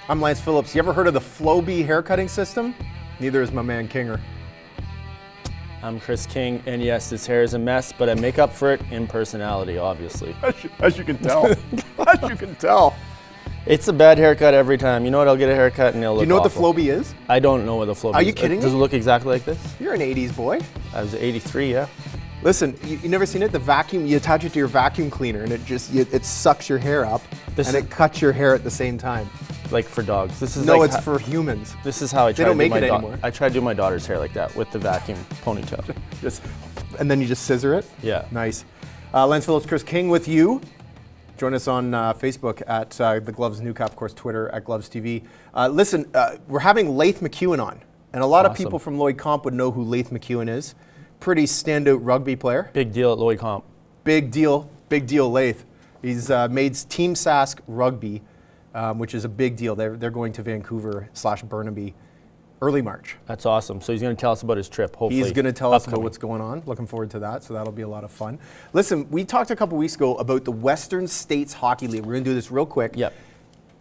I'm Lance Phillips. You ever heard of the Flowbee haircutting system? Neither is my man Kinger. I'm Chris King, and yes, this hair is a mess, but I make up for it in personality, obviously. As you can tell. As you can tell. It's a bad haircut every time. You know what? I'll get a haircut and it'll look Do you know awful. what the Flowbee is? I don't know what the Flowbee is. Are you kidding me? Does it look exactly like this? You're an 80s boy. I was 83, yeah. Listen, you never seen it? The vacuum, you attach it to your vacuum cleaner and it sucks your hair up it cuts your hair at the same time. Like for dogs. This is No, like it's for humans. This is how I try They to don't do make my it anymore. I try to do my daughter's hair like that with the vacuum ponytail. And then you just scissor it? Yeah. Nice. Lance Phillips, Chris King with you. Join us on Facebook at the Gloves Newcap, of course, Twitter at Gloves TV. Listen, we're having Lathe McEwen on. And a lot of people from Lloyd Comp would know who Lathe McEwen is. Pretty standout rugby player. Big deal at Lloyd Comp. Big deal Lathe. He's made Team Sask Rugby, which is a big deal. They're going to Vancouver/Burnaby early March. That's awesome. So he's going to tell us about his trip, hopefully. He's going to tell us about what's going on. Looking forward to that, so that'll be a lot of fun. Listen, we talked a couple weeks ago about the Western States Hockey League. We're going to do this real quick. Yep.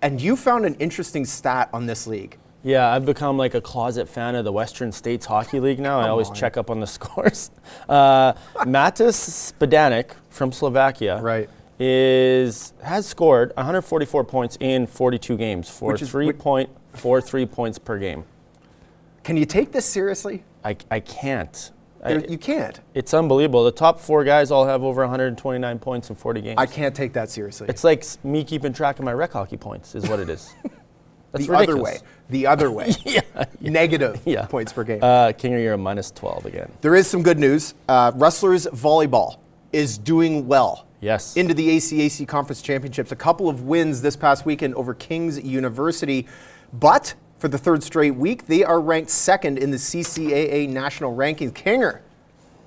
And you found an interesting stat on this league. Yeah, I've become like a closet fan of the Western States Hockey League now. I always check up on the scores. Matis Spadanek from Slovakia has scored 144 points in 42 games for 3.43 points per game. Can you take this seriously? I can't. You can't. It's unbelievable. The top four guys all have over 129 points in 40 games. I can't take that seriously. It's like me keeping track of my rec hockey points is what it is. That's the ridiculous. The other way. Yeah. Negative points per game. Kinger, you're a minus 12 again. There is some good news. Rustlers Volleyball is doing well. Yes. Into the ACAC Conference Championships. A couple of wins this past weekend over King's University. But for the third straight week, they are ranked second in the CCAA national rankings. Kinger,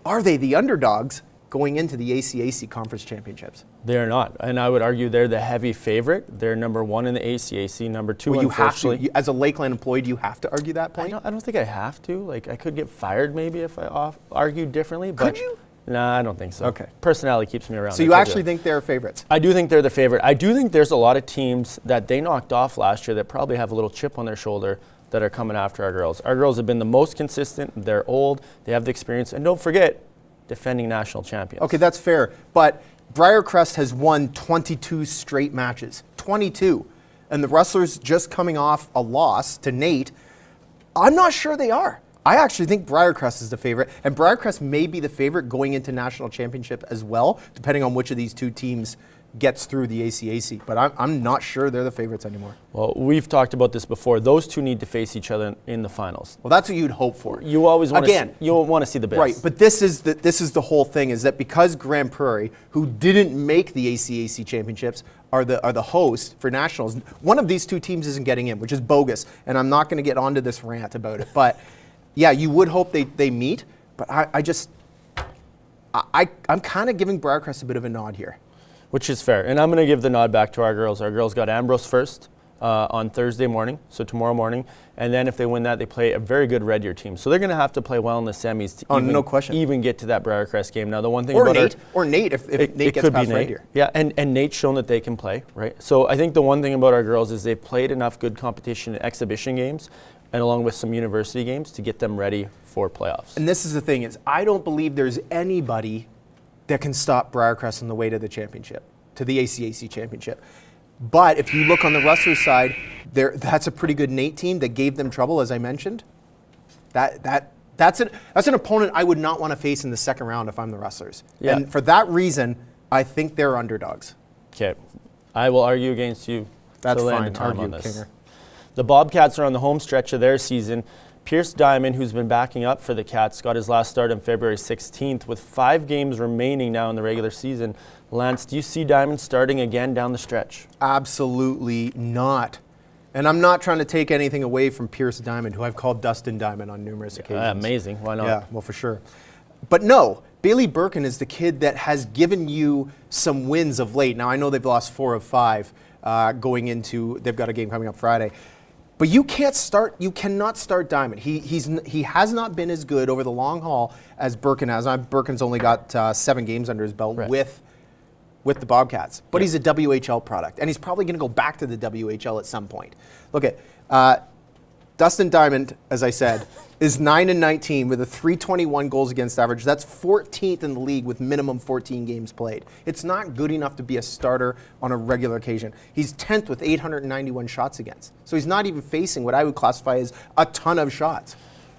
are they the underdogs going into the ACAC Conference Championships? They're not, and I would argue they're the heavy favorite. They're number one in the ACAC, number two, well, unfortunately. You have to, as a Lakeland employee, do you have to argue that point? I don't think I have to. Like, I could get fired maybe if I argued differently. But could you? Nah, I don't think so. Okay. Personality keeps me around. So you actually think they're favorites? I do think they're the favorite. I do think there's a lot of teams that they knocked off last year that probably have a little chip on their shoulder that are coming after our girls. Our girls have been the most consistent. They're old. They have the experience. And don't forget, defending national champions. Okay, that's fair. But Briarcrest has won 22 straight matches. 22. And the Rustlers just coming off a loss to Nate. I'm not sure they are. I actually think Briarcrest is the favorite. And Briarcrest may be the favorite going into national championship as well, depending on which of these two teams gets through the ACAC. But I'm not sure they're the favorites anymore. Well, we've talked about this before. Those two need to face each other in the finals. Well, that's what you'd hope for. You always want to see the best. Right, but this is the whole thing, is that because Grand Prairie, who didn't make the ACAC championships, are the host for nationals, one of these two teams isn't getting in, which is bogus. And I'm not going to get onto this rant about it. But yeah, you would hope they meet. But I'm kind of giving Briarcrest a bit of a nod here. Which is fair. And I'm going to give the nod back to our girls. Our girls got Ambrose first on Thursday morning, so tomorrow morning. And then if they win that, they play a very good Red Deer team. So they're going to have to play well in the semis to no question. even get to that Briarcrest game. Now, the one thing or about Nate, or Nate, if Nate gets past Red Deer. Yeah, and Nate's shown that they can play, right? So I think the one thing about our girls is they've played enough good competition and exhibition games, and along with some university games, to get them ready for playoffs. And this is the thing, is I don't believe there's anybody that can stop Briarcrest on the way to the championship, to the ACAC championship. But if you look on the Rustlers side, that's a pretty good Nate team that gave them trouble, as I mentioned. That's an opponent I would not want to face in the second round if I'm the Rustlers. Yeah. And for that reason, I think they're underdogs. Okay, I will argue against you. That's fine. Argue, on this. Kinger. The Bobcats are on the home stretch of their season. Pierce Diamond, who's been backing up for the Cats, got his last start on February 16th with 5 games remaining now in the regular season. Lance, do you see Diamond starting again down the stretch? Absolutely not. And I'm not trying to take anything away from Pierce Diamond, who I've called Dustin Diamond on numerous occasions. Amazing. Why not? Yeah, well, for sure. But no, Bailey Birkin is the kid that has given you some wins of late. Now, I know they've lost 4 of 5 going into, they've got a game coming up Friday. But you cannot start Diamond. He has not been as good over the long haul as Birkin has. Birkin's only got 7 games under his belt with with the Bobcats, but he's a WHL product, and he's probably going to go back to the WHL at some point. Look at Dustin Diamond, as I said, is 9-19 with a 321 goals against average. That's 14th in the league with minimum 14 games played. It's not good enough to be a starter on a regular occasion. He's 10th with 891 shots against. So he's not even facing what I would classify as a ton of shots.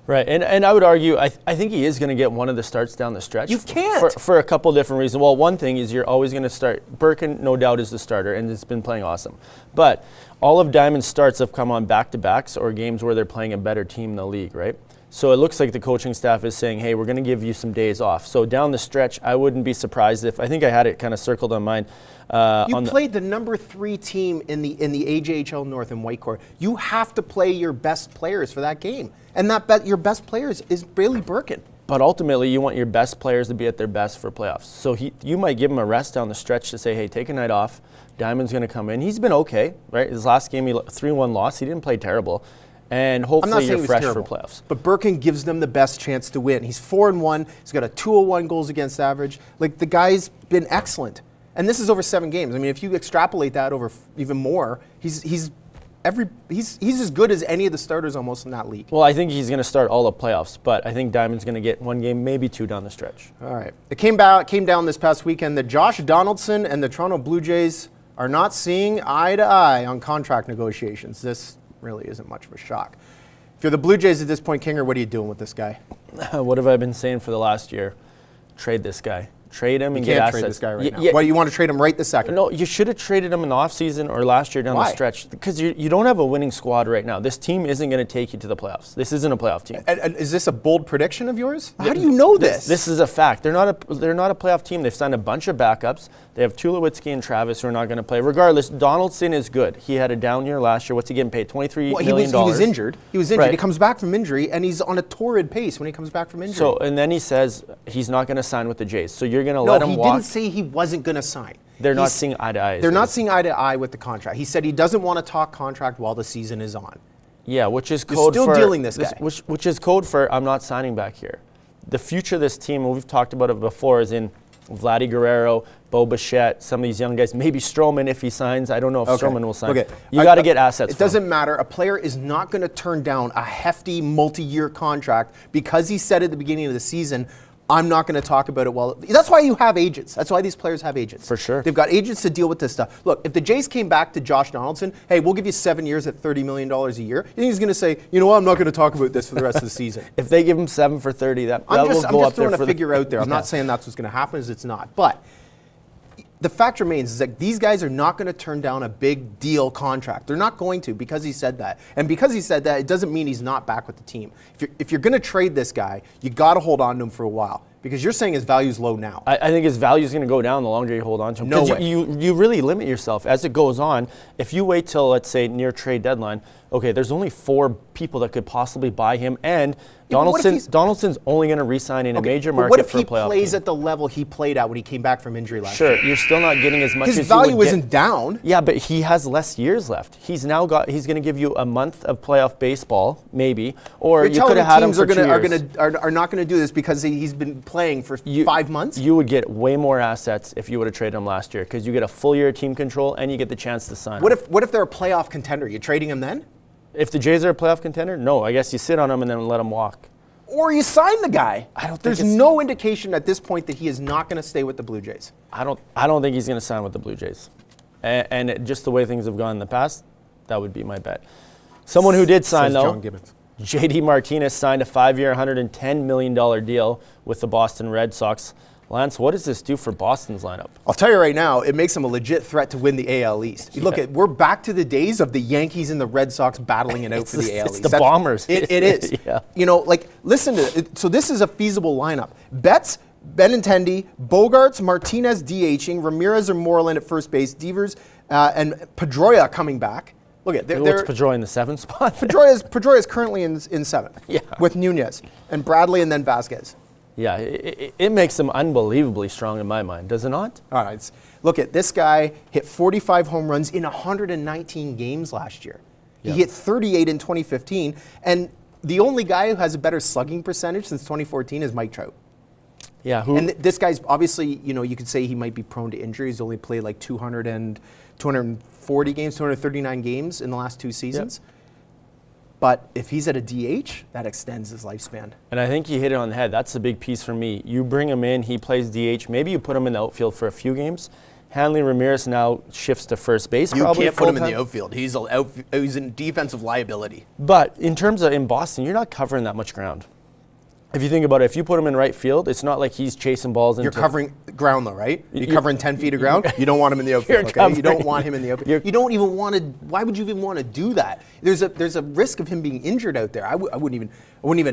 Right, and I would argue, I think he is going to get one of the starts down the stretch. You can't. For a couple different reasons. Well, one thing is you're always going to start. Birkin, no doubt, is the starter, and has been playing awesome. But all of Diamond's starts have come on back-to-backs or games where they're playing a better team in the league, right? So it looks like the coaching staff is saying, hey, we're going to give you some days off. So down the stretch, I wouldn't be surprised if, I think I had it kind of circled on mine. You played the number 3 team in the AJHL North in Whitecourt. You have to play your best players for that game. And your best players is Bailey Birkin. But ultimately, you want your best players to be at their best for playoffs. So you might give him a rest down the stretch to say, hey, take a night off. Diamond's going to come in. He's been okay, right? His last game, he 3-1 loss. He didn't play terrible. And hopefully you're fresh for playoffs. But Birkin gives them the best chance to win. He's 4-1. He's got a 201 goals against average. Like, the guy's been excellent. And this is over 7 games. I mean, if you extrapolate that over even more, he's as good as any of the starters almost in that league. Well, I think he's going to start all the playoffs, but I think Diamond's going to get 1 game, maybe 2 down the stretch. All right. It came down this past weekend that Josh Donaldson and the Toronto Blue Jays are not seeing eye to eye on contract negotiations. This really isn't much of a shock. If you're the Blue Jays at this point, Kinger, what are you doing with this guy? What have I been saying for the last year? Trade this guy. Trade him and get assets. You can't trade this guy right now. Why, you want to trade him right this second? No, you should have traded him in the offseason or last year down the stretch. Because you don't have a winning squad right now. This team isn't going to take you to the playoffs. This isn't a playoff team. And is this a bold prediction of yours? How do you know this? This is a fact. They're not a playoff team. They've signed a bunch of backups. They have Tulowitzki and Travis who are not going to play. Regardless, Donaldson is good. He had a down year last year. What's he getting paid? $23 million. He was injured. Right. He comes back from injury, and he's on a torrid pace when he comes back from injury. So, and then he says he's not going to sign with the Jays. So you're going to let him walk? He didn't say he wasn't going to sign. They're not seeing eye to eye. They're not seeing eye to eye with the contract. He said he doesn't want to talk contract while the season is on. Yeah, which is code for... You're still dealing this guy. Which is code for I'm not signing back here. The future of this team, and we've talked about it before, is in Vladdy Guerrero, Bo Bichette, some of these young guys, maybe Stroman if he signs. I don't know if Stroman will sign. You got to get assets. It doesn't matter. A player is not going to turn down a hefty multi-year contract because he said at the beginning of the season, I'm not going to talk about it. That's why you have agents. That's why these players have agents. For sure. They've got agents to deal with this stuff. Look, if the Jays came back to Josh Donaldson, hey, we'll give you 7 years at $30 million a year, you think he's going to say, you know what, I'm not going to talk about this for the rest of the season. If they give him 7 for 30, that will go up there. I'm just throwing a figure out there. I'm not saying that's what's going to happen, as it's not. But the fact remains is that these guys are not going to turn down a big deal contract. They're not going to, because he said that. And because he said that, it doesn't mean he's not back with the team. If you're going to trade this guy, you got to hold on to him for a while. Because you're saying his value's low now. I think his value is going to go down the longer you hold on to him. No way. You really limit yourself as it goes on. If you wait till, let's say, near trade deadline, okay, there's only 4 people that could possibly buy him, and Donaldson's only going to re-sign in a major market for a playoff What if he plays at the level he played at when he came back from injury last year? Sure, you're still not getting as much as his value isn't down. Yeah, but he has less years left. He's going to give you a month of playoff baseball, maybe, or you could have had him for 2 years. Are not going to do this because he's been playing for 5 months? You would get way more assets if you would have traded him last year, because you get a full year of team control and you get the chance to sign him. What if they're a playoff contender? You trading him then? If the Jays are a playoff contender, no. I guess you sit on him and then let him walk. Or you sign the guy. There's no indication at this point that he is not going to stay with the Blue Jays. I don't think he's going to sign with the Blue Jays. And just the way things have gone in the past, that would be my bet. Someone who did sign, though, John Gibbons. JD Martinez signed a 5-year, $110 million deal with the Boston Red Sox. Lance, what does this do for Boston's lineup? I'll tell you right now, it makes them a legit threat to win the AL East. Yeah. Look, we're back to the days of the Yankees and the Red Sox battling it out for the AL East. It's the Bombers. It is. Yeah. You know, listen to it. So this is a feasible lineup. Betts, Benintendi, Bogarts, Martinez DHing, Ramirez or Moreland at first base, Devers and Pedroia coming back. Look at what's Pedroia in the 7th spot? Pedroia is currently in 7th. Yeah. With Nunez and Bradley and then Vasquez. Yeah, it makes them unbelievably strong in my mind, does it not? All right. Look at this guy hit 45 home runs in 119 games last year. He hit 38 in 2015, and the only guy who has a better slugging percentage since 2014 is Mike Trout. Yeah, and this guy's obviously, you could say he might be prone to injury. He's only played like 240 games, 239 games in the last 2 seasons. Yep. But if he's at a DH, that extends his lifespan. And I think you hit it on the head. That's the big piece for me. You bring him in, he plays DH. Maybe you put him in the outfield for a few games. Hanley Ramirez now shifts to first base. You can't put him in the outfield. He's a defensive liability. But in terms of in Boston, you're not covering that much ground. If you think about it, if you put him in right field, it's not like he's chasing balls into... You're covering ground though, right? You're covering 10 feet of ground. You don't want him in the outfield, okay? You don't want him in the outfield. You don't even want to... Why would you even want to do that? There's a risk of him being injured out there. I wouldn't even...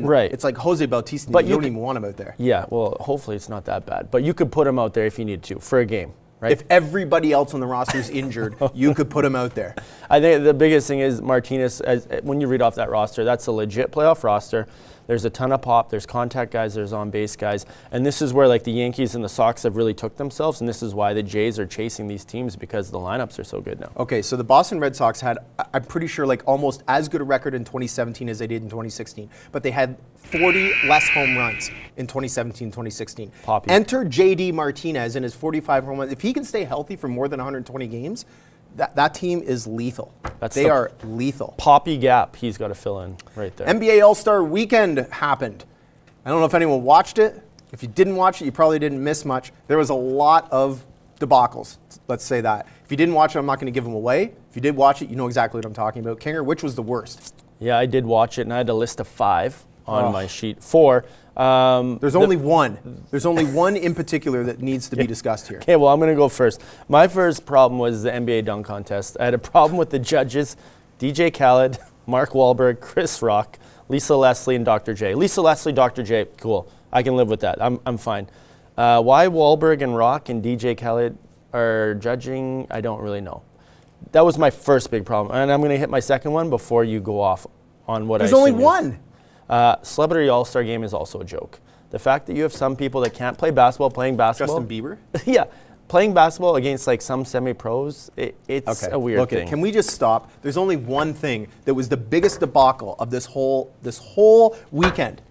Right. It's like Jose Bautista. But you don't even want him out there. Yeah, well, hopefully it's not that bad. But you could put him out there if you need to for a game, right? If everybody else on the roster is injured, you could put him out there. I think the biggest thing is Martinez, when you read off that roster, that's a legit playoff roster. There's a ton of pop, there's contact guys, there's on-base guys. And this is where like the Yankees and the Sox have really took themselves, and this is why the Jays are chasing these teams, because the lineups are so good now. Okay, so the Boston Red Sox had, I'm pretty sure, like almost as good a record in 2017 as they did in 2016. But they had 40 less home runs in 2017, 2016. Poppy. Enter JD Martinez in his 45 home runs. If he can stay healthy for more than 120 games, that team is lethal. They are lethal. Poppy gap he's got to fill in right there. NBA All-Star Weekend happened. I don't know if anyone watched it. If you didn't watch it, you probably didn't miss much. There was a lot of debacles, let's say that. If you didn't watch it, I'm not going to give them away. If you did watch it, you know exactly what I'm talking about. Kinger, which was the worst? Yeah, I did watch it, and I had a list of 5 on my sheet. 4. There's only one. There's only one in particular that needs to be discussed here. Okay, well, I'm going to go first. My first problem was the NBA dunk contest. I had a problem with the judges, DJ Khaled, Mark Wahlberg, Chris Rock, Lisa Leslie, and Dr. J. Lisa Leslie, Dr. J, cool. I can live with that. I'm fine. Why Wahlberg and Rock and DJ Khaled are judging, I don't really know. That was my first big problem. And I'm going to hit my second one before you go off on what I assume. There's only one. Celebrity All-Star Game is also a joke. The fact that you have some people that can't play basketball playing basketball. Justin Bieber? Yeah. Playing basketball against like some semi-pros, it's a weird thing. Can we just stop? There's only one thing that was the biggest debacle of this whole weekend.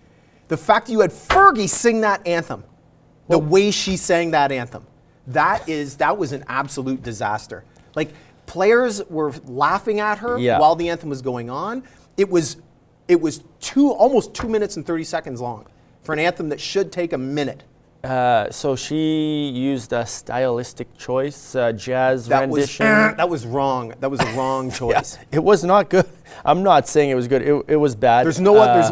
The fact that you had Fergie sing that anthem. The way she sang that anthem. That was an absolute disaster. Like, players were laughing at her while the anthem was going on. It was almost 2 minutes and 30 seconds long for an anthem that should take a minute. So she used a stylistic choice, jazz rendition. That was wrong. That was a wrong choice. Yeah, it was not good. I'm not saying it was good. It was bad. There's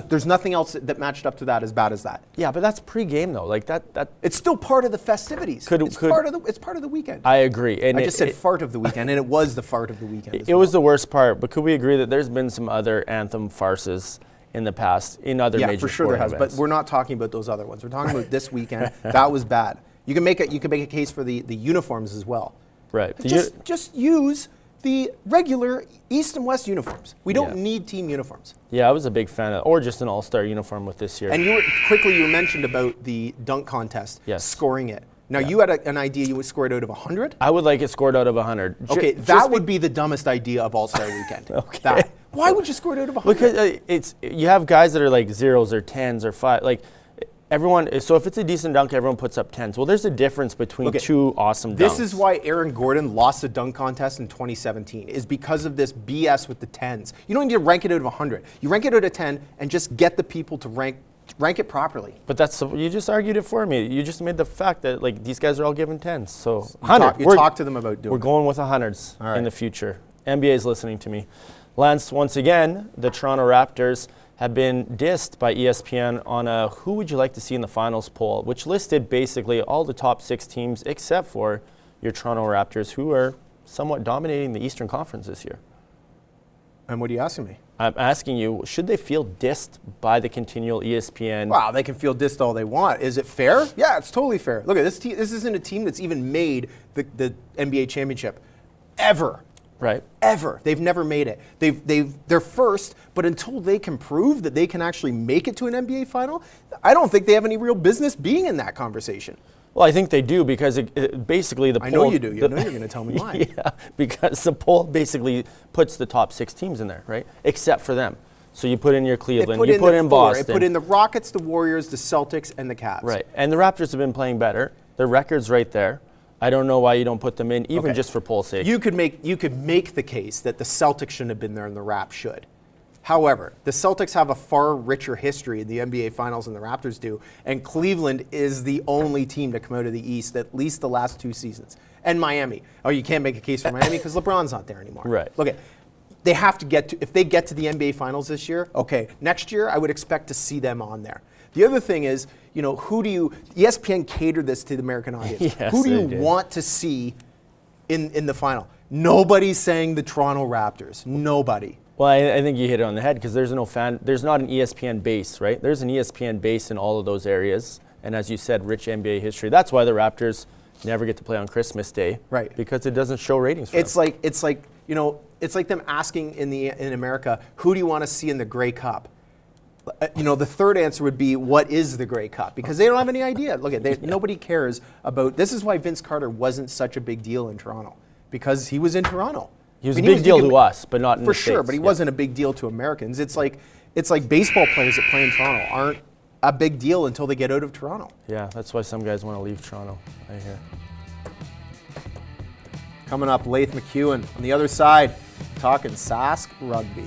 there's nothing else that matched up to that as bad as that. Yeah, but that's pre-game though. Like that. It's still part of the festivities. It's part of the weekend. I agree. And I just said fart of the weekend, and it was the fart of the weekend. It was the worst part. But could we agree that there's been some other anthem farces in the past, in other major sporting events? Yeah, for sure there has. But we're not talking about those other ones. We're talking about this weekend. That was bad. You can make a case for the uniforms as well. Right. Just use the regular East and West uniforms. We don't need team uniforms. Yeah, I was a big fan of, or just an all-star uniform with this year. And you mentioned about the dunk contest, scoring it. Now, you had an idea you would score it out of 100? I would like it scored out of 100. Okay, that would be the dumbest idea of All-Star Weekend. Okay. Why would you score it out of 100? Because you have guys that are like 0s or 10s or 5. Like everyone, so if it's a decent dunk, everyone puts up 10s. Well, there's a difference between two awesome dunks. This is why Aaron Gordon lost the dunk contest in 2017, is because of this BS with the 10s. You don't need to rank it out of 100. You rank it out of 10 and just get the people to rank it properly. But you just argued it for me. You just made the fact that like these guys are all given 10s. So 100. You talk to them about doing it. We're going with 100s in the future. NBA is listening to me. Lance, once again, the Toronto Raptors have been dissed by ESPN on a who would you like to see in the finals poll, which listed basically all the top 6 teams except for your Toronto Raptors, who are somewhat dominating the Eastern Conference this year. And what are you asking me? I'm asking you, should they feel dissed by the continual ESPN? Wow, they can feel dissed all they want. Is it fair? Yeah, it's totally fair. Look at this team. This isn't a team that's even made the NBA championship ever. Right. Ever. They've never made it. They're first, but until they can prove that they can actually make it to an NBA final, I don't think they have any real business being in that conversation. Well, I think they do because basically the poll... I know you do. You know you're going to tell me why. Yeah, because the poll basically puts the top 6 teams in there, right? Except for them. So you put in your Cleveland, you put in Boston. It put in the Rockets, the Warriors, the Celtics, and the Cavs. Right, and the Raptors have been playing better. Their record's right there. I don't know why you don't put them in, even just for poll's sake. You could make the case that the Celtics shouldn't have been there and the Raps should. However, the Celtics have a far richer history in the NBA Finals than the Raptors do, and Cleveland is the only team to come out of the East at least the last 2 seasons. And Miami. Oh, you can't make a case for Miami because LeBron's not there anymore. Right. Look at. They have to get to, if they get to the NBA Finals this year, okay, next year I would expect to see them on there. The other thing is, ESPN catered this to the American audience. Yes, who do you want to see in the final? Nobody's saying the Toronto Raptors. Nobody. Well, I think you hit it on the head because there's not an ESPN base, right? There's an ESPN base in all of those areas. And as you said, rich NBA history. That's why the Raptors never get to play on Christmas Day. Right. Because it doesn't show ratings for them. It's like them asking in America, who do you want to see in the Grey Cup? The third answer would be, what is the Grey Cup? Because they don't have any idea. Nobody cares about. This is why Vince Carter wasn't such a big deal in Toronto, because he was in Toronto. He was a big deal to us, but not in the States. For sure, but he wasn't a big deal to Americans. It's like baseball players that play in Toronto aren't a big deal until they get out of Toronto. Yeah, that's why some guys want to leave Toronto, I hear. Coming up, Lathe McEwen on the other side, talking Sask Rugby.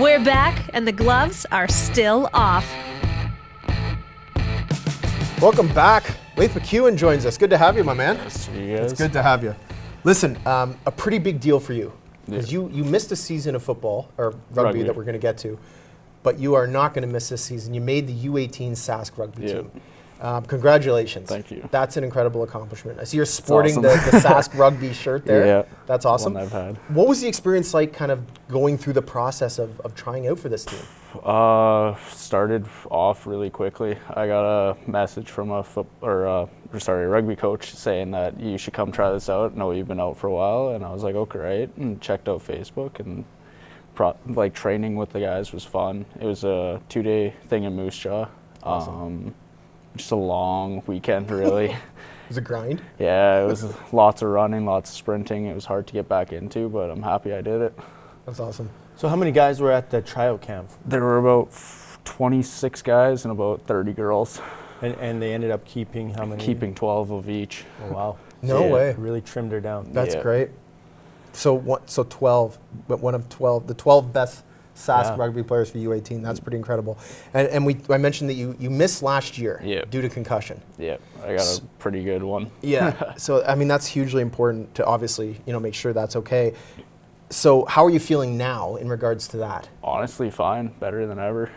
We're back, and the gloves are still off. Welcome back. Lathe McEwen joins us. Good to have you, my man. Nice to see you guys. It's good to have you. Listen, a pretty big deal for you, because you missed a season of football, or rugby that we're going to get to, but you are not going to miss this season. You made the U18 Sask Rugby team. Congratulations. Thank you. That's an incredible accomplishment. I see you're sporting the Sask Rugby shirt there. Yeah. That's awesome. One I've had. What was the experience like kind of going through the process of trying out for this team? Started off really quickly. I got a message from a rugby coach saying that you should come try this out. No, you've been out for a while. And I was like, okay, right. And checked out Facebook, and training with the guys was fun. It was a 2-day thing in Moose Jaw. Awesome. Just a long weekend, really. It was a grind? Yeah, it was lots of running, lots of sprinting. It was hard to get back into, but I'm happy I did it. That's awesome. So how many guys were at the tryout camp? There were about 26 guys and about 30 girls. And they ended up keeping how many? Keeping 12 of each. Oh, wow. No way. Really trimmed her down. That's great. So 12, but one of 12, the 12 best Sask Rugby players for U18. That's pretty incredible. And I mentioned that you missed last year due to concussion. Yeah, I got a pretty good one. Yeah. So I mean, that's hugely important to obviously make sure that's okay. So how are you feeling now in regards to that? Honestly, fine. Better than ever.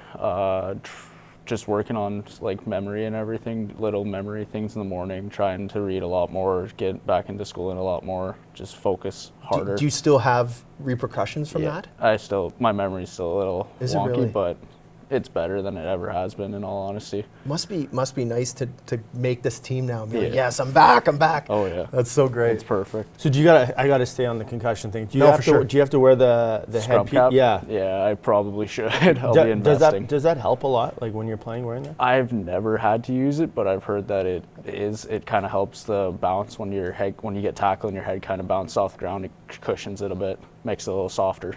Just working on memory and everything, little memory things in the morning, trying to read a lot more, get back into school in a lot more, just focus harder. Do you still have repercussions from that? My memory's still a little wonky, really? But it's better than it ever has been, in all honesty. Must be nice to make this team now. Be like, yes, I'm back. Oh yeah, that's so great. It's perfect. So I gotta stay on the concussion thing. Do you have to wear the scrum head cap? Yeah, I probably should. I'll be investing. Does that help a lot, like when you're playing wearing that? I've never had to use it, but I've heard that it kind of helps the bounce when you get tackled and your head kind of bounces off the ground. It cushions it a bit, makes it a little softer.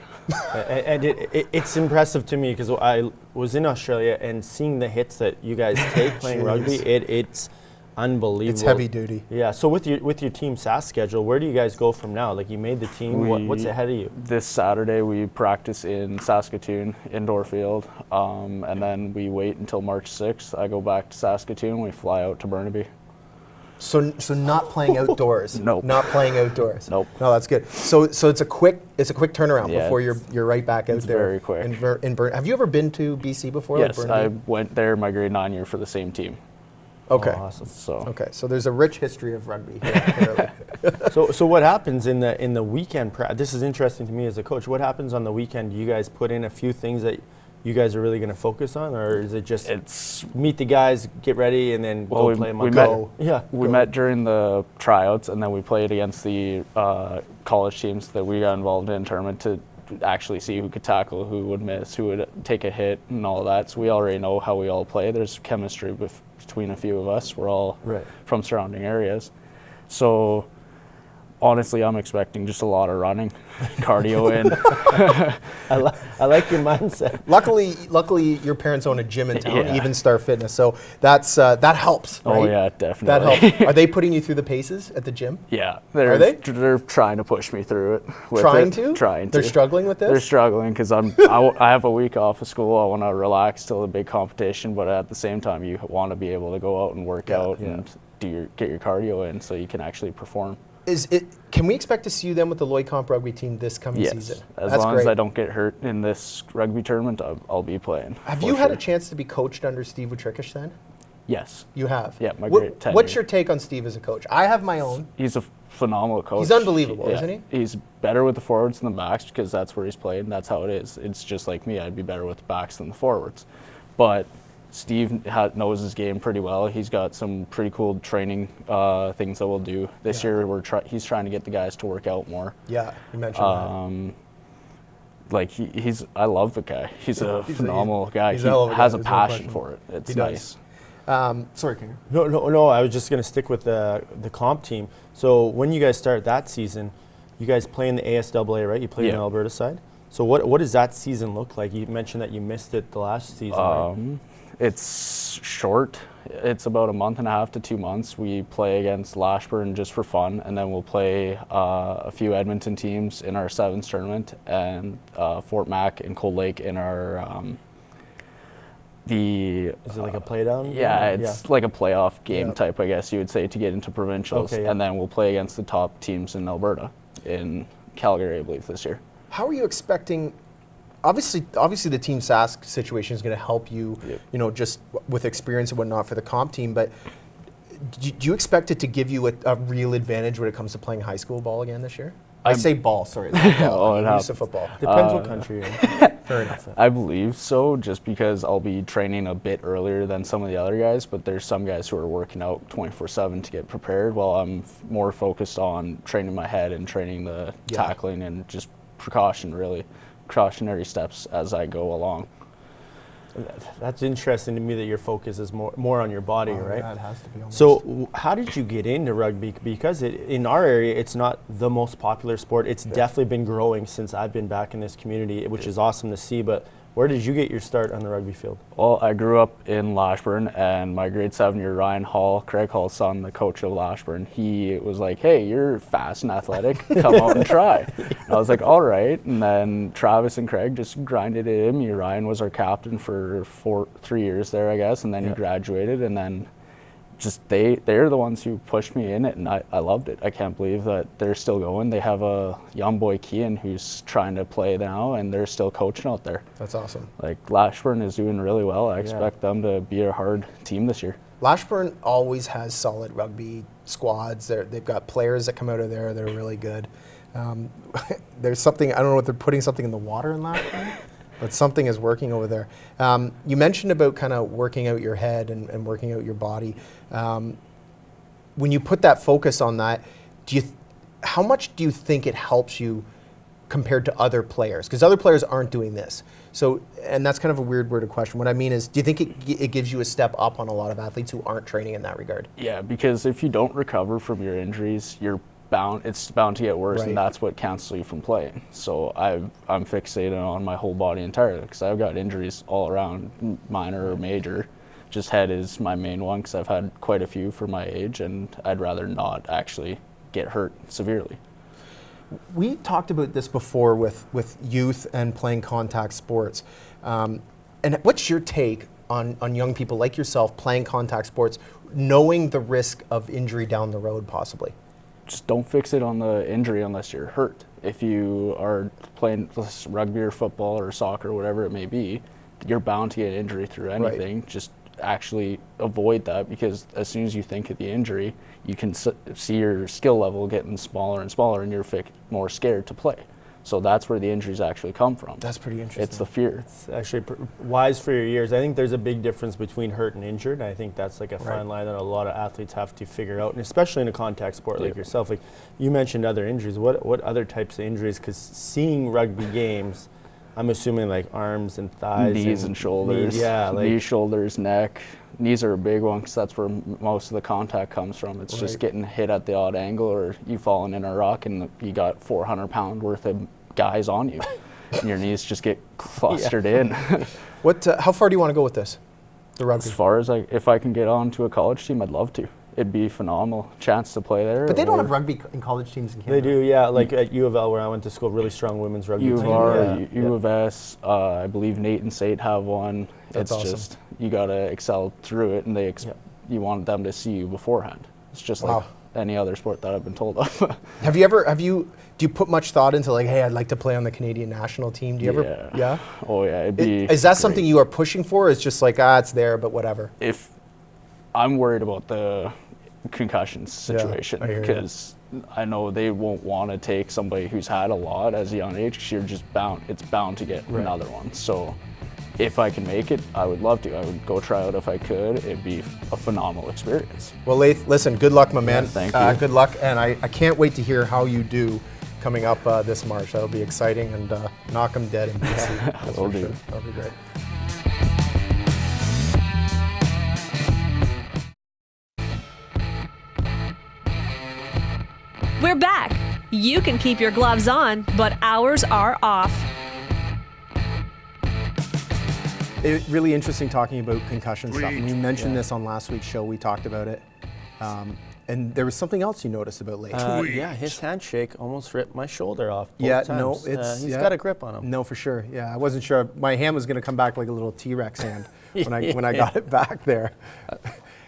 And it's impressive to me because I was in Australia and seeing the hits that you guys take playing rugby, it's unbelievable. It's heavy duty. Yeah. So with your team Sask schedule, where do you guys go from now? Like, you made the team. What's ahead of you? This Saturday we practice in Saskatoon indoor field, and then we wait until March 6th. I go back to Saskatoon. We fly out to Burnaby. So not playing outdoors. Nope. Not playing outdoors. Nope. No, that's good. So it's a quick turnaround before you're right back out there. Very quick. Have you ever been to BC before? Yes, I went there my grade 9 year for the same team. Okay. Oh, awesome. So there's a rich history of rugby here. So what happens in the weekend? This is interesting to me as a coach. What happens on the weekend? Do you guys put in a few things that you guys are really going to focus on, or is it just meet the guys, get ready, and then go play them? We met during the tryouts, and then we played against the college teams that we got involved in tournament to actually see who could tackle, who would miss, who would take a hit, and all that. So we already know how we all play. There's chemistry between a few of us. We're all from surrounding areas. So honestly, I'm expecting just a lot of running, cardio in. I like your mindset. Luckily, your parents own a gym in town, Even Star Fitness, so that helps. Right? Oh yeah, definitely. That helps. Are they putting you through the paces at the gym? Yeah. Are they? They're trying to push me through it. Trying to? Trying to. They're struggling with this? They're struggling because I have a week off of school. I want to relax till a big competition, but at the same time, you want to be able to go out and work out and get your cardio in so you can actually perform. Can we expect to see you then with the Lloyd Comp rugby team this coming season? As long as I don't get hurt in this rugby tournament, I'll be playing. Have you had a chance to be coached under Steve Wojcicki then? Yes. You have? Yeah, my great tenure. What's your take on Steve as a coach? I have my own. He's a phenomenal coach. He's unbelievable, isn't he? He's better with the forwards than the backs because that's where he's played and that's how it is. It's just like me. I'd be better with the backs than the forwards. But Steve knows his game pretty well. He's got some pretty cool training things that we'll do this year. He's trying to get the guys to work out more. Yeah, you mentioned that. Like I love the guy. He's a phenomenal guy. He has a passion for it. It's nice. Sorry, King. No. I was just going to stick with the comp team. So when you guys start that season, you guys play in the ASAA, right? You play on the Alberta side. So what does that season look like? You mentioned that you missed it the last season. Right? It's short. It's about a month and a half to 2 months. We play against Lashburn just for fun, and then we'll play a few Edmonton teams in our sevens tournament, and Fort Mac and Cold Lake in our Is it like a playdown? Yeah, it's like a playoff game type, I guess you would say, to get into provincials. Okay, and then we'll play against the top teams in Alberta, in Calgary, I believe, this year. How are you expecting? Obviously, the Team Sask situation is going to help you, just with experience and whatnot for the comp team. But do you expect it to give you a real advantage when it comes to playing high school ball again this year? I say ball, sorry. I'm used to football. Depends what country you're in. Fair enough. I believe so, just because I'll be training a bit earlier than some of the other guys, but there's some guys who are working out 24/7 to get prepared, while I'm more focused on training my head and training the tackling and just precautionary steps as I go along. That's interesting to me that your focus is more on your body, right? That has to be almost. So how did you get into rugby? Because in our area, it's not the most popular sport. It's definitely been growing since I've been back in this community, which is awesome to see. But where did you get your start on the rugby field? Well, I grew up in Lashburn, and my grade 7-year Ryan Hall, Craig Hall's son, the coach of Lashburn, he was like, "Hey, you're fast and athletic, come out and try." And I was like, "All right." And then Travis and Craig just grinded it in me. Ryan was our captain for 3 years there, I guess, and then he graduated, and then just they're the ones who pushed me in it, and I loved it. I can't believe that they're still going. They have a young boy, Kian, who's trying to play now, and they're still coaching out there. That's awesome. Like, Lashburn is doing really well. I expect them to be a hard team this year. Lashburn always has solid rugby squads. They've got players that come out of there that are really good. There's something, I don't know if they're putting something in the water in Lashburn, but something is working over there. You mentioned about kind of working out your head and working out your body. When you put that focus on that, how much do you think it helps you compared to other players? Because other players aren't doing this. So, and that's kind of a weird worded question. What I mean is, do you think it gives you a step up on a lot of athletes who aren't training in that regard? Yeah, because if you don't recover from your injuries, it's bound to get worse, and that's what cancels you from playing. So I'm fixated on my whole body entirely, because I've got injuries all around, minor or major. Just head is my main one, because I've had quite a few for my age, and I'd rather not actually get hurt severely. We talked about this before with youth and playing contact sports. And what's your take on young people like yourself playing contact sports, knowing the risk of injury down the road possibly? Just don't fixate on the injury unless you're hurt. If you are playing rugby or football or soccer, whatever it may be, you're bound to get injury through anything. Right. Just actually avoid that, because as soon as you think of the injury, you can see your skill level getting smaller and smaller, and you're more scared to play. So that's where the injuries actually come from. That's pretty interesting. It's the fear. It's actually wise for your years. I think there's a big difference between hurt and injured. I think that's like a fine line that a lot of athletes have to figure out, and especially in a contact sport like yourself. Like you mentioned other injuries. What other types of injuries? Because seeing rugby games, I'm assuming like arms and thighs. Knees and shoulders. Knees, shoulders, neck. Knees are a big one because that's where most of the contact comes from. It's just getting hit at the odd angle, or you falling in a rock and you got 400-pound worth of guys on you. And your knees just get clustered in. How far do you want to go with this? The rugby? As far as if I can get on to a college team, I'd love to. It'd be a phenomenal chance to play there. But they don't have rugby in college teams in Canada. They do, yeah. Like at U of L, where I went to school, really strong women's rugby. U of R, U of S, I believe Nate and Sate have one. That's awesome. Just, you got to excel through it, and you want them to see you beforehand. It's just like any other sport that I've been told of. Do you put much thought into like, hey, I'd like to play on the Canadian national team? Do you ever? Yeah. Oh yeah, it'd be. Is that something you are pushing for? Or it's just like, it's there, but whatever. If I'm worried about the concussion situation, because I know they won't want to take somebody who's had a lot as a young age, because you're just bound. It's bound to get another one. So if I can make it, I would love to. I would go try out if I could. It'd be a phenomenal experience. Well, Lathe, listen, good luck, my man. Yeah, thank you. Good luck, and I can't wait to hear how you do coming up this March. That'll be exciting, and knock them dead in BC. Will do. Sure. That'll be great. We're back. You can keep your gloves on, but ours are off. It's really interesting talking about concussion stuff. And we mentioned this on last week's show. We talked about it. And there was something else you noticed about Lathe. His handshake almost ripped my shoulder off. No, he's got a grip on him. No, for sure. Yeah, I wasn't sure. My hand was going to come back like a little T-Rex hand when I got it back there.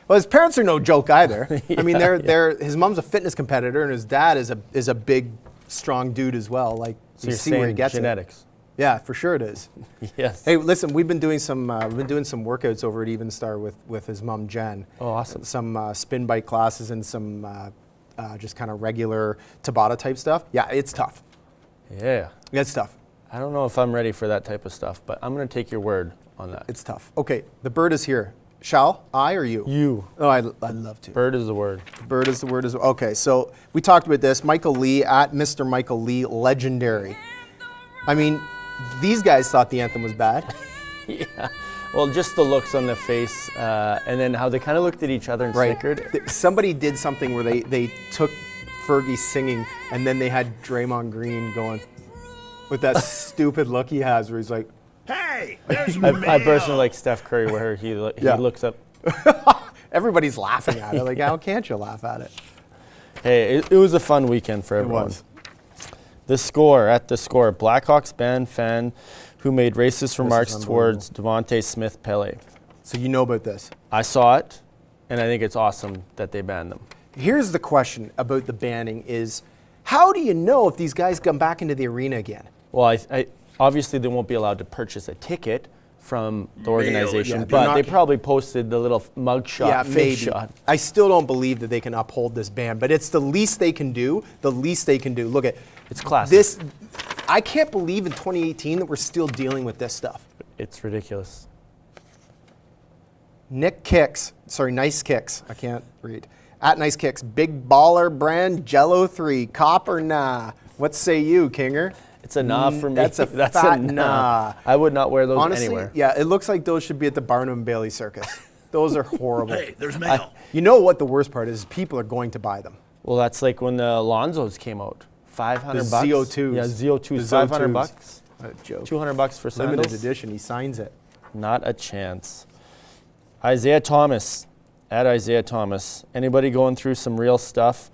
Well, his parents are no joke either. I mean, his mom's a fitness competitor, and his dad is a big, strong dude as well. Like, so you you're see where he gets genetics. Yeah, for sure it is. Yes. Hey, listen, we've been doing some workouts over at Even Star with his mom Jen. Oh, awesome. Some spin bike classes and some just kind of regular Tabata type stuff. Yeah, it's tough. Yeah. It's tough. I don't know if I'm ready for that type of stuff, but I'm going to take your word on that. It's tough. Okay, the bird is here. Shall I or you? You. Oh, I'd love to. Bird is the word. Bird is the word as well. Okay, so we talked about this. Michael Lee at Mr. Michael Lee, legendary. I mean, these guys thought the anthem was bad. Yeah. Well, just the looks on the face, and then how they kind of looked at each other and snickered. Somebody did something where they took Fergie singing, and then they had Draymond Green going with that stupid look he has where he's like, hey, there's I personally like Steph Curry where he looks up. Everybody's laughing at it. Like, how can't you laugh at it? Hey, it was a fun weekend for everyone. It was. The Score, Blackhawks banned fan who made racist remarks towards Devontae Smith Pele. So you know about this? I saw it, and I think it's awesome that they banned them. Here's the question about the banning is, how do you know if these guys come back into the arena again? Well, obviously they won't be allowed to purchase a ticket from the organization, but they probably posted the little mugshot, fake shot. I still don't believe that they can uphold this ban, but it's the least they can do. The least they can do. Look at it's classic. I can't believe in 2018 that we're still dealing with this stuff. It's ridiculous. Nice Kicks. I can't read. At Nice Kicks, big baller brand Jello 3, cop or nah? What say you, Kinger? It's a nah for me. That's a nah. I would not wear those honestly, anywhere. Yeah, it looks like those should be at the Barnum and Bailey Circus. Those are horrible. Hey, there's mail. You know what the worst part is? People are going to buy them. Well, that's like when the Alonzos came out. $500. The ZO2s. Yeah, ZO2s. $500. What a joke. $200 for sandals. Limited edition. He signs it. Not a chance. Isaiah Thomas. At Isaiah Thomas. Anybody going through some real stuff?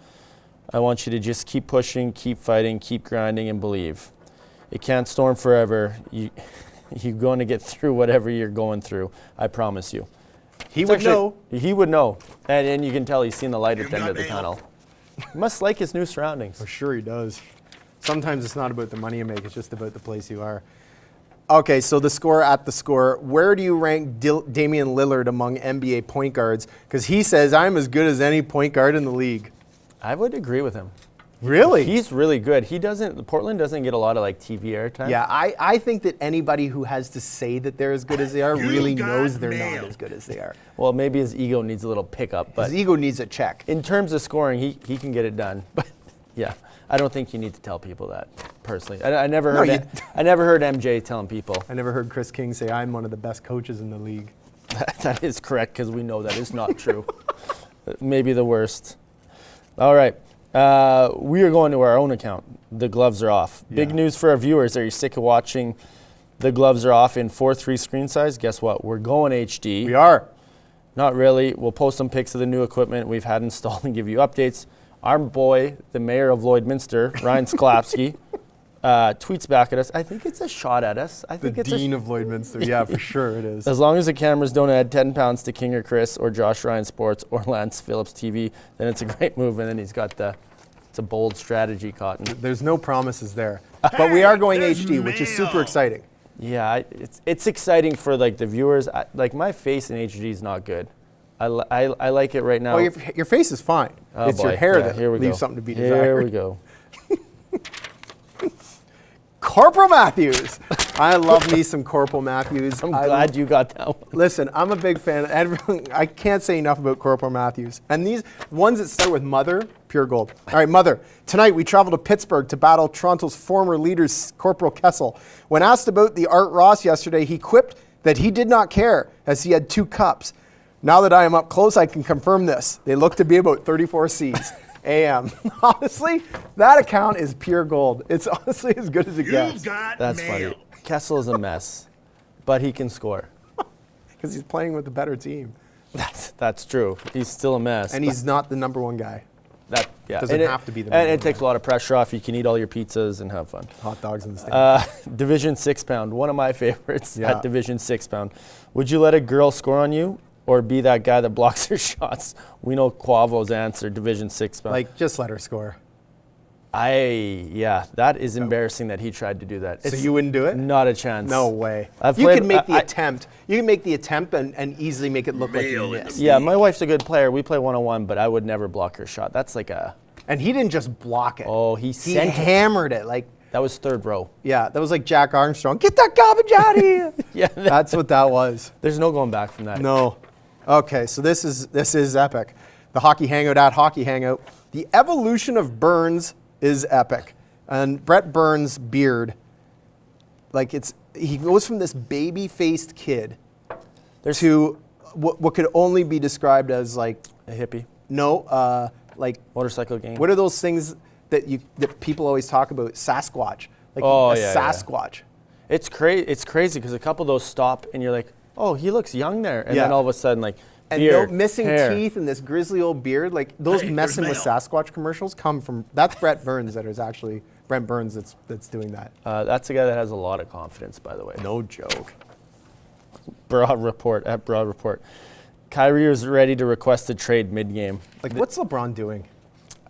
I want you to just keep pushing, keep fighting, keep grinding, and believe. It can't storm forever. You're going to get through whatever you're going through. I promise you. He would know. He would know. And you can tell he's seen the light at the end of the tunnel. He must like his new surroundings. For sure he does. Sometimes it's not about the money you make, it's just about the place you are. Okay, so the Score at the Score. Where do you rank Damian Lillard among NBA point guards? Because he says, I'm as good as any point guard in the league. I would agree with him. Really? He's really good. Portland doesn't get a lot of TV airtime. Yeah, I think that anybody who has to say that they're as good as they are really knows they're not as good as they are. Well, maybe his ego needs a little pickup. But his ego needs a check. In terms of scoring, he can get it done. But Yeah, I don't think you need to tell people that personally. I never heard I never heard MJ telling people. I never heard Chris King say, I'm one of the best coaches in the league. That is correct, because we know that is not true. Maybe the worst. All right. We are going to our own account. The Gloves Are Off. Yeah. Big news for our viewers. Are you sick of watching The Gloves Are Off in 4:3 screen size? Guess what? We're going HD. We are. Not really. We'll post some pics of the new equipment we've had installed and give you updates. Our boy, the mayor of Lloydminster, Ryan Sklapsky, tweets back at us. I think it's a shot at us. I think it's the dean of Lloydminster. Yeah, for sure it is. As long as the cameras don't add 10 pounds to King or Chris or Josh Ryan Sports or Lance Phillips TV, then it's a great move. And then he's got it's a bold strategy, Cotton. There's no promises there. But we are going HD, which is super exciting. Yeah, it's exciting for like the viewers. Like my face in HD is not good. I like it right now. Well, your face is fine. Oh it's boy. your hair that leaves something to be desired. Here we go. Corporal Matthews. I love me some Corporal Matthews. I'm glad you got that one. Listen, I'm a big fan. I can't say enough about Corporal Matthews. And these ones that start with Mother, pure gold. All right, Mother. Tonight we travel to Pittsburgh to battle Toronto's former leaders, Corporal Kessel. When asked about the Art Ross yesterday, he quipped that he did not care as he had 2 cups. Now that I am up close, I can confirm this. They look to be about 34 Cs. AM. Honestly, that account is pure gold. It's honestly as good as it gets. That's funny. Kessel is a mess, but he can score. Because he's playing with a better team. That's true. He's still a mess. And he's not the number 1 guy. Doesn't have to be the number 1 And it takes a lot of pressure off. You can eat all your pizzas and have fun. Hot dogs in the stand. Division 6 pound. One of my favorites at Division 6 pound. Would you let a girl score on you? Or be that guy that blocks her shots? We know Quavo's answer, Division 6 pound. Like, just let her score. That is embarrassing that he tried to do that. So you wouldn't do it? Not a chance. No way. You can make the attempt. You can make the attempt and easily make it look like you missed. Yeah, my wife's a good player. We play 1-on-1, but I would never block her shot. That's like a... And he didn't just block it. Oh, he hammered it. Like that was 3rd row. Yeah, that was like Jack Armstrong. Get that garbage out of here. Yeah, that's what that was. There's no going back from that. No. Okay, so this is epic. The Hockey Hangout at Hockey Hangout. The evolution of Burns is epic. And Brett Burns' beard, like he goes from this baby-faced kid to what could only be described as like a hippie. No, like motorcycle gang. What are those things that people always talk about? Sasquatch. Like Sasquatch. Yeah. It's crazy because a couple of those stop and you're like, oh, he looks young there. And then all of a sudden, like, beard, missing hair. teeth and this grizzly old beard, like those messing with Sasquatch commercials come from, that's Brett Burns Brent Burns that's doing that. That's a guy that has a lot of confidence, by the way. No joke. Broad Report. Kyrie is ready to request a trade mid-game. Like, what's LeBron doing?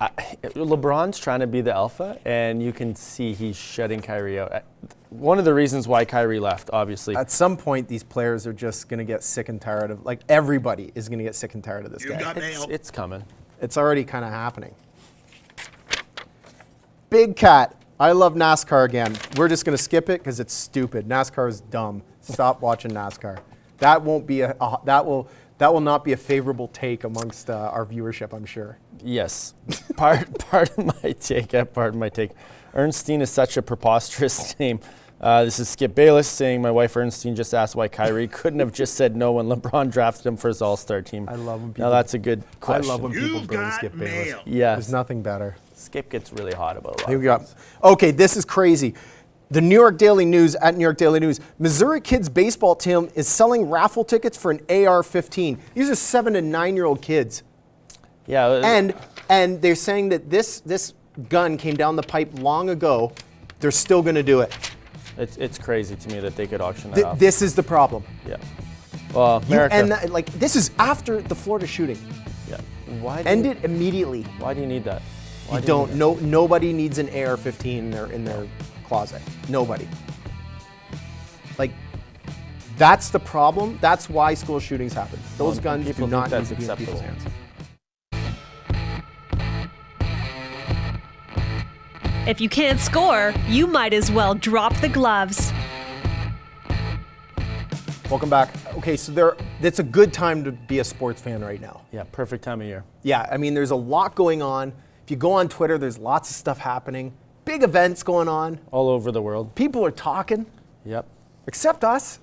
LeBron's trying to be the alpha, and you can see he's shutting Kyrie out. One of the reasons why Kyrie left, obviously. At some point, these players are just going to get sick and tired of, like, everybody is going to get sick and tired of this guy. It's coming. It's already kind of happening. Big Cat. I love NASCAR again. We're just going to skip it because it's stupid. NASCAR is dumb. Stop watching NASCAR. That won't be that will not be a favorable take amongst our viewership, I'm sure. Yes. Part of my take. Ernstine is such a preposterous name. This is Skip Bayless saying, my wife Ernstine just asked why Kyrie couldn't have just said no when LeBron drafted him for his all-star team. I love when people... Now that's a good question. I love when people burn Skip Bayless. Yeah. There's nothing better. Skip gets really hot about a lot Here we go. Okay, this is crazy. The New York Daily News, at New York Daily News, Missouri kids baseball team is selling raffle tickets for an AR-15. These are 7 to 9-year-old kids. Yeah. And they're saying that this gun came down the pipe long ago. They're still going to do it. It's crazy to me that they could auction that off. This is the problem. Yeah. Well, America. This is after the Florida shooting. Yeah. End it immediately. Why do you need that? Nobody needs an AR-15 in their closet. Nobody. Like, that's the problem. That's why school shootings happen. Those guns do not need to be in people's hands. If you can't score, you might as well drop the gloves. Welcome back. Okay, so it's a good time to be a sports fan right now. Yeah, perfect time of year. Yeah, I mean, there's a lot going on. If you go on Twitter, there's lots of stuff happening. Big events going on. All over the world. People are talking. Yep. Except us.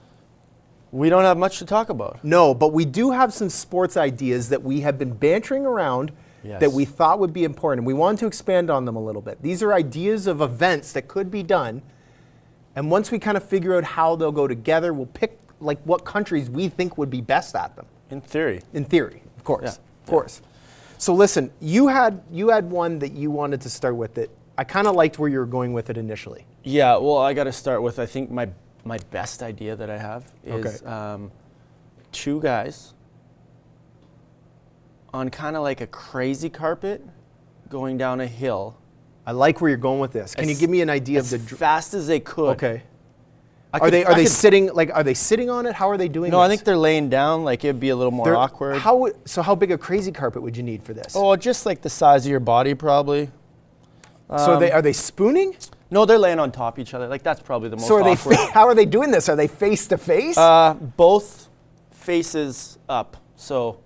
We don't have much to talk about. No, but we do have some sports ideas that we have been bantering around that we thought would be important. We wanted to expand on them a little bit. These are ideas of events that could be done. And once we kind of figure out how they'll go together, we'll pick like what countries we think would be best at them. In theory. In theory, of course. Of course. So listen, you had one that you wanted to start with that I kind of liked where you were going with it initially. Yeah, well, I got to start with, I think my best idea that I have is two guys on kind of like a crazy carpet going down a hill. I like where you're going with this. Can you give me an idea of the fast as they could? Okay. Are they sitting on it? How are they doing No, this? I think they're laying down. Like it'd be a little more awkward. How big a crazy carpet would you need for this? Oh, just like the size of your body, probably. So are they spooning? No, they're laying on top of each other. Like that's probably the most awkward. How are they doing this? Are they face to face? Both faces up. So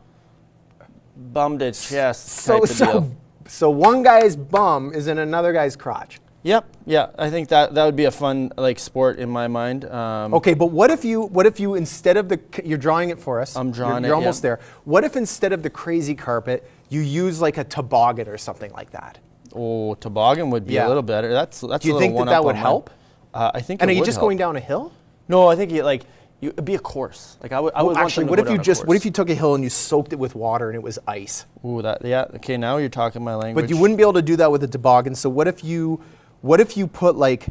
bum to chest type of deal. So one guy's bum is in another guy's crotch. Yep. Yeah, I think that would be a fun sport in my mind. Okay, but what if you instead of you're drawing it for us? I'm drawing it. You're almost there. What if instead of the crazy carpet, you use like a toboggan or something like that? Oh, toboggan would be a little better. That's. Do you think that would help? I think. And it are you would just help. going down a hill? No, I think it'd be a course. Like I would actually, want them to what if you took a hill and you soaked it with water and it was ice? Ooh, okay, now you're talking my language. But you wouldn't be able to do that with a toboggan. So what if you put like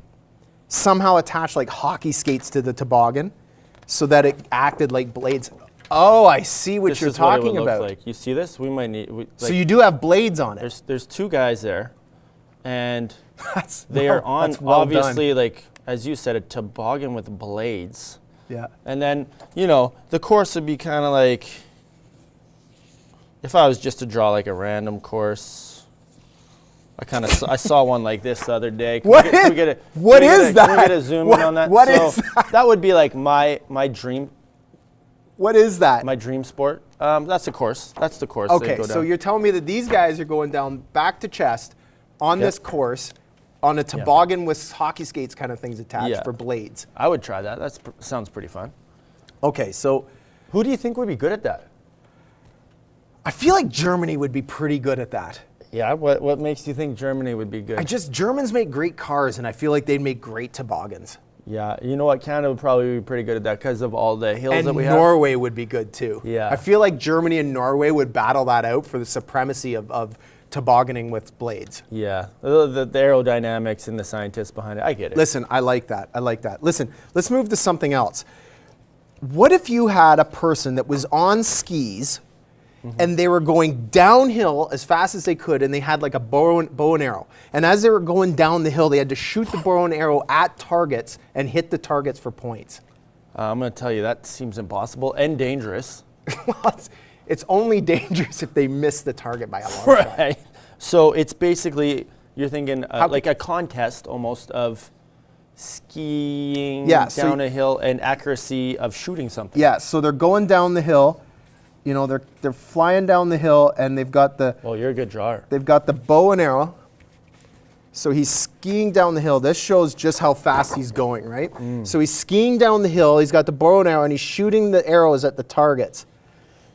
somehow attach like hockey skates to the toboggan so that it acted like blades? Oh, I see what you're talking about. Like. You see this? We might need. So you do have blades on it. There's two guys there, and they well are on well obviously done. like as you said, a toboggan with blades. Yeah. And then the course would be kind of like if I was just to draw like a random course. I saw one like this the other day. What is that? Can we get a zoom in on that? What is that? That would be like my dream. What is that? My dream sport. That's the course. That's the course. Okay, so you're telling me that these guys are going down back to chest on this course on a toboggan with hockey skates kind of things attached for blades. I would try that. That sounds pretty fun. Okay, so who do you think would be good at that? I feel like Germany would be pretty good at that. Yeah, what makes you think Germany would be good? Germans make great cars, and I feel like they'd make great toboggans. Yeah, you know what? Canada would probably be pretty good at that because of all the hills that we have. And Norway would be good too. Yeah. I feel like Germany and Norway would battle that out for the supremacy of tobogganing with blades. Yeah, the aerodynamics and the scientists behind it. I get it. Listen, I like that. Listen, let's move to something else. What if you had a person that was on skis and they were going downhill as fast as they could, and they had like a bow and arrow. And as they were going down the hill, they had to shoot the bow and arrow at targets and hit the targets for points. I'm going to tell you, that seems impossible and dangerous. It's only dangerous if they miss the target by a long shot. Right. So it's basically, you're thinking like a contest almost of skiing down a hill and accuracy of shooting something. Yeah, so they're going down the hill. They're flying down the hill, and they've got the... Well, you're a good drawer. They've got the bow and arrow. So he's skiing down the hill. This shows just how fast he's going, right? So he's skiing down the hill. He's got the bow and arrow, and he's shooting the arrows at the targets.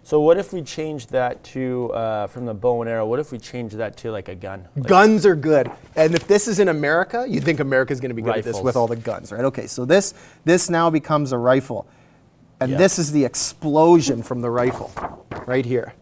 So what if we change that to, from the bow and arrow, what if we change that to like a gun? Guns are good. And if this is in America, you think America's going to be good at this with all the guns, right? Okay, so this now becomes a rifle. And this is the explosion from the rifle right here.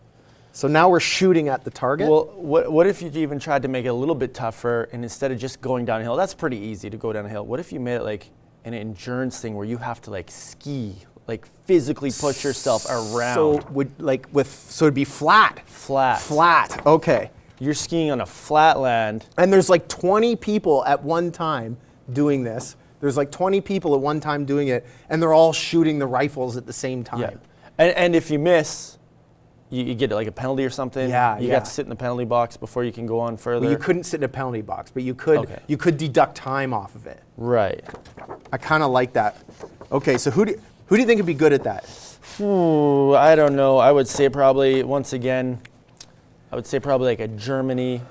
So now we're shooting at the target. Well, what if you even tried to make it a little bit tougher, and instead of just going downhill, that's pretty easy to go down a hill. What if you made it like an endurance thing where you have to like ski, like physically push yourself around? So it'd be flat. Flat. Okay. You're skiing on a flat land. And there's like 20 people at one time doing this. There's like 20 people at one time doing it, and they're all shooting the rifles at the same time. Yeah. And if you miss, you get like a penalty or something. Yeah, you got to sit in the penalty box before you can go on further. Well, you couldn't sit in a penalty box, but you could deduct time off of it. Right. I kind of like that. Okay, so who do you think would be good at that? I don't know. I would say probably, once again, like a Germany.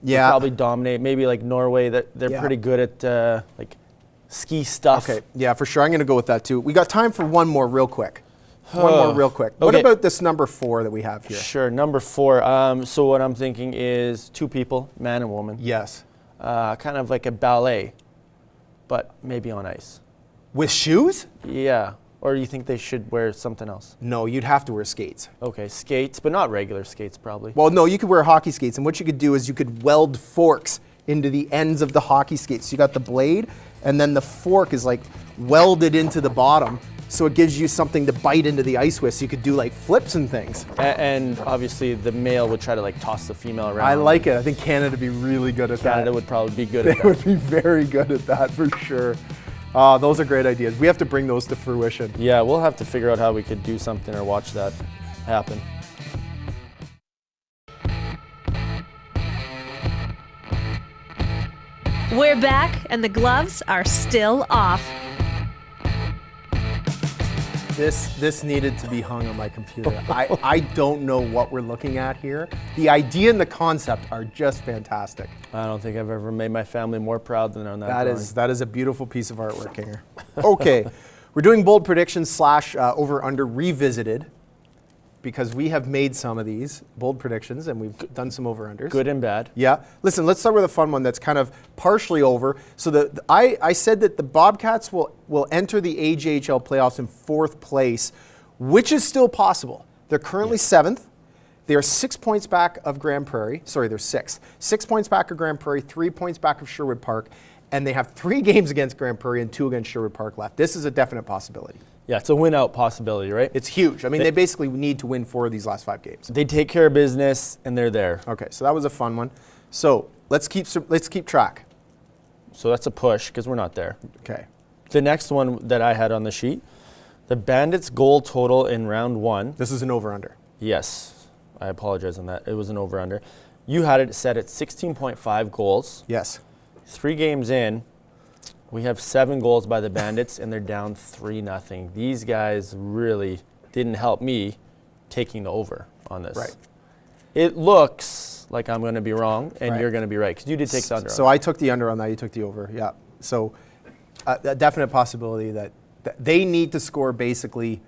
Yeah. probably dominate. Maybe like Norway, they're pretty good at like ski stuff. Okay, yeah, for sure. I'm going to go with that too. We got time for one more real quick. What about this number 4 that we have here? Sure, number 4. So what I'm thinking is 2 people, man and woman. Yes. Kind of like a ballet, but maybe on ice. With shoes? Yeah. Or you think they should wear something else? No, you'd have to wear skates. Okay, skates, but not regular skates probably. Well, no, you could wear hockey skates, and what you could do is you could weld forks into the ends of the hockey skates. So you got the blade, and then the fork is like welded into the bottom, so it gives you something to bite into the ice with, so you could do like flips and things. And obviously the male would try to like toss the female around. I like it. I think Canada would be really good at that. Canada would probably be good at that. They would be very good at that for sure. Those are great ideas. We have to bring those to fruition. Yeah, we'll have to figure out how we could do something or watch that happen. We're back, and the gloves are still off. This needed to be hung on my computer. I don't know what we're looking at here. The idea and the concept are just fantastic. I don't think I've ever made my family more proud than on that drawing. That is a beautiful piece of artwork here. Okay, we're doing bold predictions / over/under revisited, because we have made some of these bold predictions and we've done some over-unders. Good and bad. Yeah. Listen, let's start with a fun one that's kind of partially over. So I said that the Bobcats will enter the AJHL playoffs in 4th place, which is still possible. They're currently 7th. They are 6 points back of Grand Prairie. Sorry, they're 6th. 6 points back of Grand Prairie, 3 points back of Sherwood Park, and they have 3 games against Grand Prairie and 2 against Sherwood Park left. This is a definite possibility. Yeah, it's a win-out possibility, right? It's huge. I mean, they basically need to win 4 of these last 5 games. They take care of business, and they're there. Okay, so that was a fun one. So let's keep track. So that's a push, because we're not there. Okay. The next one that I had on the sheet, the Bandits' goal total in round 1. This is an over-under. Yes, I apologize on that. It was an over-under. You had it set at 16.5 goals. Yes. 3 games in, we have 7 goals by the Bandits, and they're down 3-0. These guys really didn't help me taking the over on this. Right. It looks like I'm going to be wrong, and you're going to be right, because you did take the under. So I took the under on that. You took the over. Yeah. So a definite possibility that they need to score basically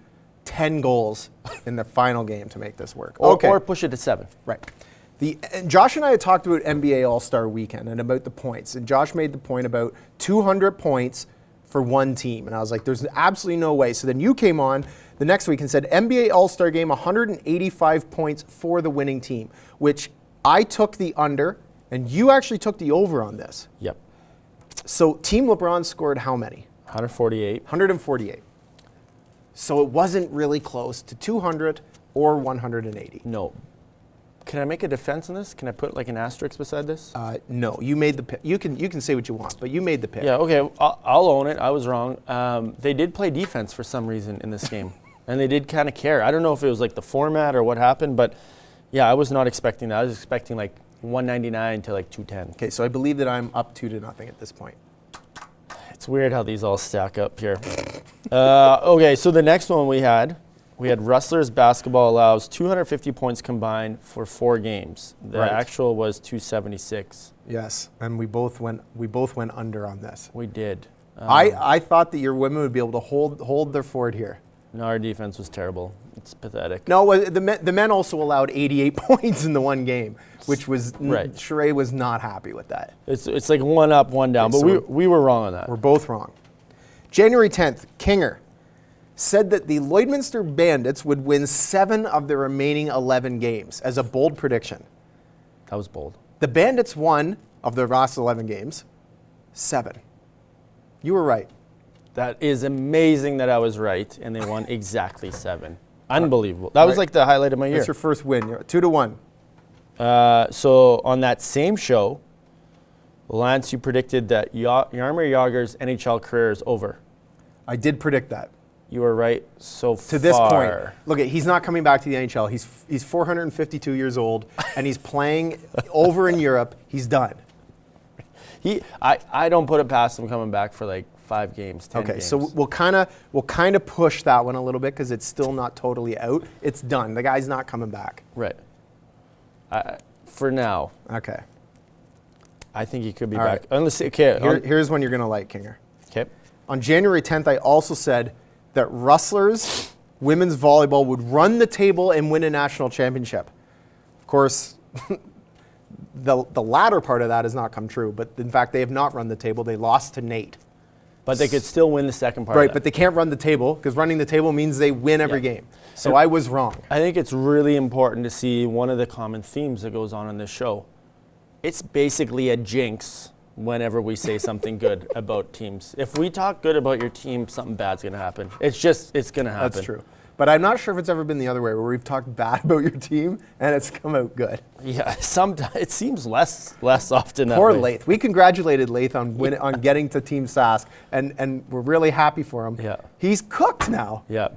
10 goals in the final game to make this work. Or push it to 7. Right. And Josh and I had talked about NBA All-Star Weekend and about the points. And Josh made the point about 200 points for one team. And I was like, there's absolutely no way. So then you came on the next week and said, NBA All-Star Game, 185 points for the winning team, which I took the under, and you actually took the over on this. Yep. So Team LeBron scored how many? 148. 148. So it wasn't really close to 200 or 180. No. Can I make a defense on this? Can I put like an asterisk beside this? No, you made the pick. You can say what you want, but you made the pick. Yeah, okay, I'll own it. I was wrong. They did play defense for some reason in this game, and they did kind of care. I don't know if it was like the format or what happened, but yeah, I was not expecting that. I was expecting like 199 to like 210. Okay, so I believe that I'm up 2-0 at this point. It's weird how these all stack up here. Okay, so the next one we had Rustlers basketball allows 250 points combined for 4 games. The actual was 276. Yes, and we both went under on this. We did. I thought that your women would be able to hold their fort here. No, our defense was terrible. It's pathetic. No, the men also allowed 88 points in the one game, which was Sheree was not happy with that. It's like 1 up, 1 down, but we were wrong on that. We're both wrong. January 10th, Kinger said that the Lloydminster Bandits would win 7 of the remaining 11 games as a bold prediction. That was bold. The Bandits won of their last 11 games, 7. You were right. That is amazing that I was right, and they won exactly 7. Unbelievable. That was like the highlight of my year. That's your first win. You're 2-1. So on that same show, Lance, you predicted that Jaromir Jagr's NHL career is over. I did predict that. You were right so far. To this point, look, he's not coming back to the NHL. He's 452 years old, and he's playing over in Europe. He's done. I don't put it past him coming back for like 5 games, 10 games. Okay, so we'll kind of push that one a little bit because it's still not totally out. It's done. The guy's not coming back. Right. For now. Okay. I think he could be All back. right. Unless, okay, Here's one you're going to like, Kinger. okay. On January 10th, I also said that Rustlers women's volleyball would run the table and win a national championship. Of course, the latter part of that has not come true, but in fact, they have not run the table. They lost to Nate. But they could still win the second part. Right, but they can't run the table because running the table means they win every game. So I was wrong. I think it's really important to see one of the common themes that goes on in this show. It's basically a jinx whenever we say something good about teams. If we talk good about your team, something bad's going to happen. It's going to happen. That's true. But I'm not sure if it's ever been the other way, where we've talked bad about your team and it's come out good. Yeah, sometimes it seems less often. Poor that way. Lathe. We congratulated Lathe on getting to Team SAS, and we're really happy for him. Yeah. He's cooked now. Yeah.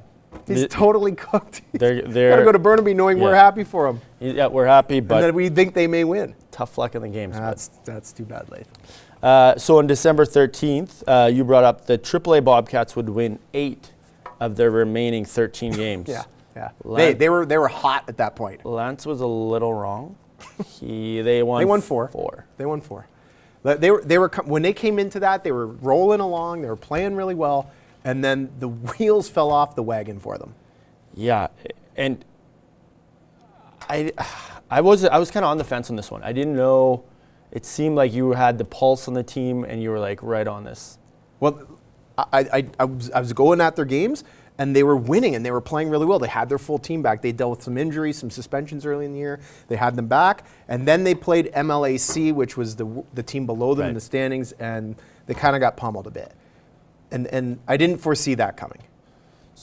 He's totally cooked. They're gotta go to Burnaby knowing we're happy for him. Yeah, we're happy, but and that we think they may win. Tough luck in the games. That's too bad, Lathe. So on December 13th, you brought up the AAA Bobcats would win 8 of their remaining 13 games. Yeah. They were hot at that point. Lance was a little wrong. They won 4. They won 4. They were when they came into that, they were rolling along. They were playing really well, and then the wheels fell off the wagon for them. Yeah, and I was kind of on the fence on this one. I didn't know. It seemed like you had the pulse on the team, and you were like right on this. Well, I was going at their games, and they were winning, and they were playing really well. They had their full team back. They dealt with some injuries, some suspensions early in the year. They had them back, and then they played MLAC, which was the team below them in the standings, and they kind of got pummeled a bit. And I didn't foresee that coming.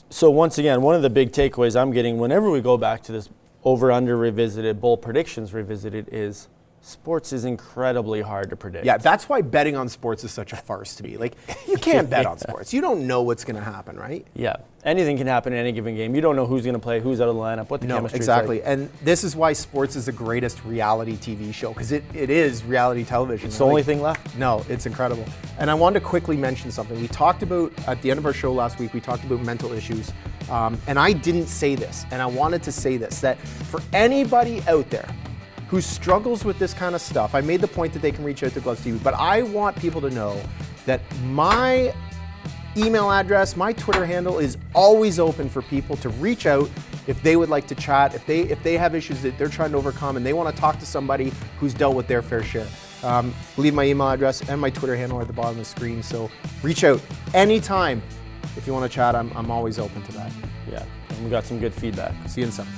So once again, one of the big takeaways I'm getting whenever we go back to this over-under revisited, bowl predictions revisited is sports is incredibly hard to predict. Yeah, that's why betting on sports is such a farce to me. Like, you can't bet on sports. You don't know what's going to happen, right? Yeah. Anything can happen in any given game. You don't know who's going to play, who's out of the lineup, what the chemistry is like. Exactly. And this is why sports is the greatest reality TV show, because it is reality television. It's the only thing left. No, it's incredible. And I wanted to quickly mention something. We talked about, at the end of our show last week, we talked about mental issues. And I didn't say this, and I wanted to say this, that for anybody out there who struggles with this kind of stuff, I made the point that they can reach out to Gloves TV, but I want people to know that my email address, my Twitter handle is always open for people to reach out if they would like to chat, if they have issues that they're trying to overcome and they want to talk to somebody who's dealt with their fair share. Leave my email address and my Twitter handle at the bottom of the screen, so reach out anytime. If you want to chat, I'm always open to that. Yeah, and we got some good feedback. See you in some.